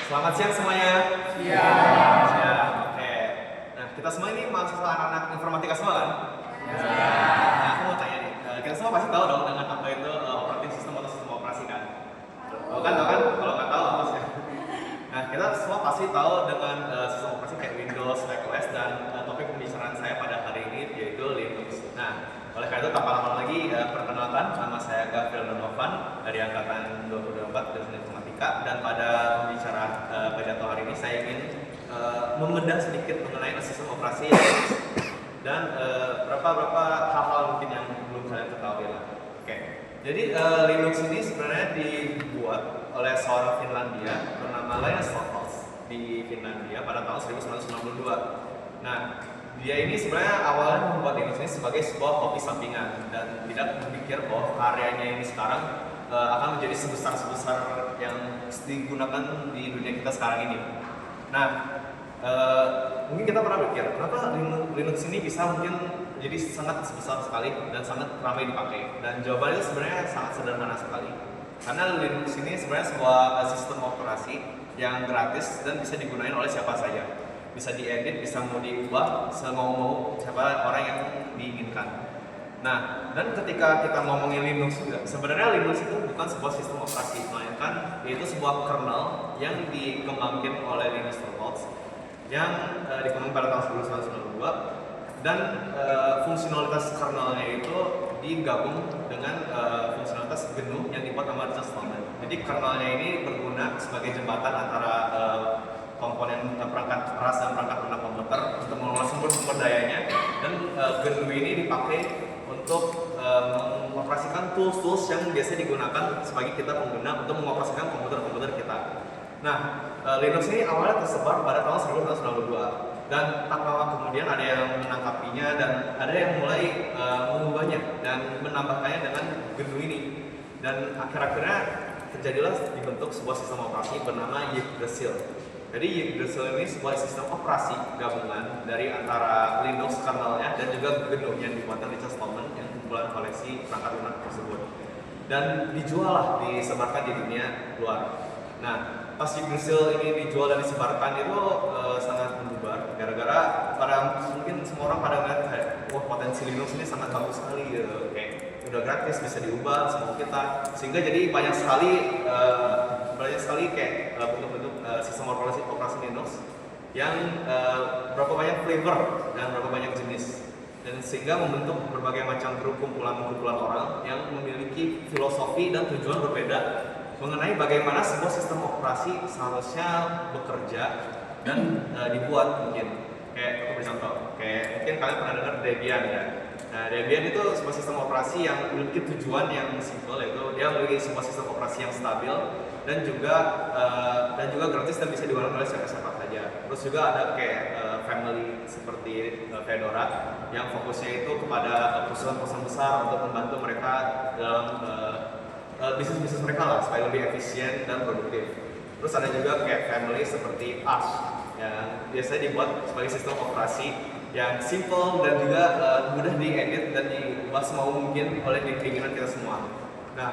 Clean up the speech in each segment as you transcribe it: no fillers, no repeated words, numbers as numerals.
Selamat siang semuanya. Siang. Siang. Oke. Nah, kita semua ini mahasiswa anak-anak informatika semua kan? Ya. Nah, aku mau tanya nih. Kita semua pasti tahu dong dengan apa itu operating system atau sistem operasi kan? Tahu kan? Kalau nggak tahu apa sih? Nah, kita semua pasti tahu dengan sistem operasi kayak Windows, macOS, dan topik pembicaraan saya pada hari ini yaitu Linux. Nah, oleh karena itu tanpa lama lagi perkenalkan, nama saya Gabriel Donovan dari angkatan 2024 Jurusan Informatika, dan pada pembicaraan pidato hari ini saya ingin membedah sedikit mengenai sistem operasi dan beberapa hal-hal mungkin yang belum kalian ketahui lah. Oke. Jadi Linux ini sebenarnya dibuat oleh seorang Finlandia bernama Linus Torvalds di Finlandia pada tahun 1992. Nah, dia ini sebenarnya awalnya membuat Linux ini sebagai sebuah hobi sampingan dan tidak berpikir bahwa karyanya ini sekarang akan menjadi sebesar-sebesar yang digunakan di dunia kita sekarang ini. Nah, mungkin kita pernah berpikir kenapa Linux ini bisa mungkin jadi sangat besar sekali dan sangat ramai dipakai, dan jawabannya sebenarnya sangat sederhana sekali. Karena Linux ini sebenarnya sebuah sistem operasi yang gratis dan bisa digunakan oleh siapa saja. Bisa diedit, bisa mau diubah semau-mau siapa orang yang diinginkan. Nah, dan ketika kita ngomongin Linux juga, sebenarnya Linux itu bukan sebuah sistem operasi, melainkan yaitu sebuah kernel yang dikembangkan oleh Linus Torvalds yang dikembangkan pada tahun 1992, dan fungsionalitas kernelnya itu digabung dengan fungsionalitas GNU yang dibuat sama Richard Stallman. Jadi kernelnya ini berguna sebagai jembatan antara komponen perangkat keras dan perangkat lunak komputer untuk mengelola sumber dayanya, dan GNU ini dipakai untuk mengoperasikan tools-tools yang biasa digunakan sebagai kita pengguna untuk mengoperasikan komputer-komputer kita. Nah, Linux ini awalnya tersebar pada tahun 1992, dan tak lama kemudian ada yang menangkapinya dan ada yang mulai mengubahnya dan menambahkannya dengan GNU ini, dan akhir-akhirnya terjadilah dibentuk sebuah sistem operasi bernama Yggdrasil. Jadi Yggdrasil ini sebuah sistem operasi gabungan dari antara Linux kernelnya dan juga GNU yang dibuatkan Richard Stallman yang kumpulan koleksi perangkat lunak tersebut, dan dijual lah, disebarkan di dunia luar. Nah, pas Yggdrasil ini dijual dan disebarkan itu sangat membubar gara-gara mungkin semua orang pada ngeliat kayak wah, potensi Linux ini sangat bagus sekali gitu. Kayak udah gratis, bisa diubah semua kita, sehingga jadi banyak sekali kayak bentuk-bentuk sistem operasi Linux yang berapa banyak flavor dan berapa banyak jenis, dan sehingga membentuk berbagai macam grup kumpulan orang yang memiliki filosofi dan tujuan berbeda mengenai bagaimana sebuah sistem operasi seharusnya bekerja dan dibuat. Mungkin kayak aku beri contoh, kayak mungkin kalian pernah dengar Debian ya. Nah, Debian itu sebuah sistem operasi yang memiliki tujuan yang simpel, yaitu dia memiliki sebuah sistem operasi yang stabil dan juga gratis dan bisa digunakan oleh siapa-siapa saja. Terus juga ada kayak family seperti Fedora yang fokusnya itu kepada perusahaan-perusahaan besar untuk membantu mereka dalam bisnis mereka lah supaya lebih efisien dan produktif. Terus ada juga kayak family seperti Arch yang biasanya dibuat sebagai sistem operasi yang simple dan juga mudah diedit dan diubah semau mungkin oleh keinginan kita semua. Nah,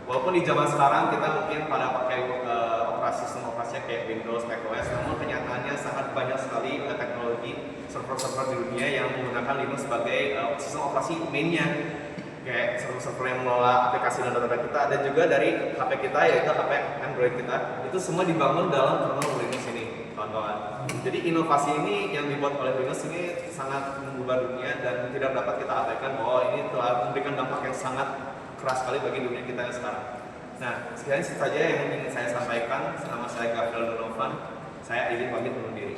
walaupun di zaman sekarang kita mungkin pada pakai sistem operasinya kayak Windows, macOS, namun kenyataannya sangat banyak sekali teknologi server-server di dunia yang menggunakan Linux sebagai sistem operasi mainnya, kayak server-server yang mengelola aplikasi dan data kita, dan juga dari HP kita yaitu HP Android kita, itu semua dibangun dalam kernel Linux ini, kawan-kawan. Jadi inovasi ini yang dibuat oleh Linux ini sangat mengubah dunia dan tidak dapat kita abaikan bahwa ini telah memberikan dampak yang sangat keras sekali bagi dunia kita yang sekarang. Nah, sekian saja yang ingin saya sampaikan. Nama saya Gabriel Donovan. Saya izin pamit undur diri.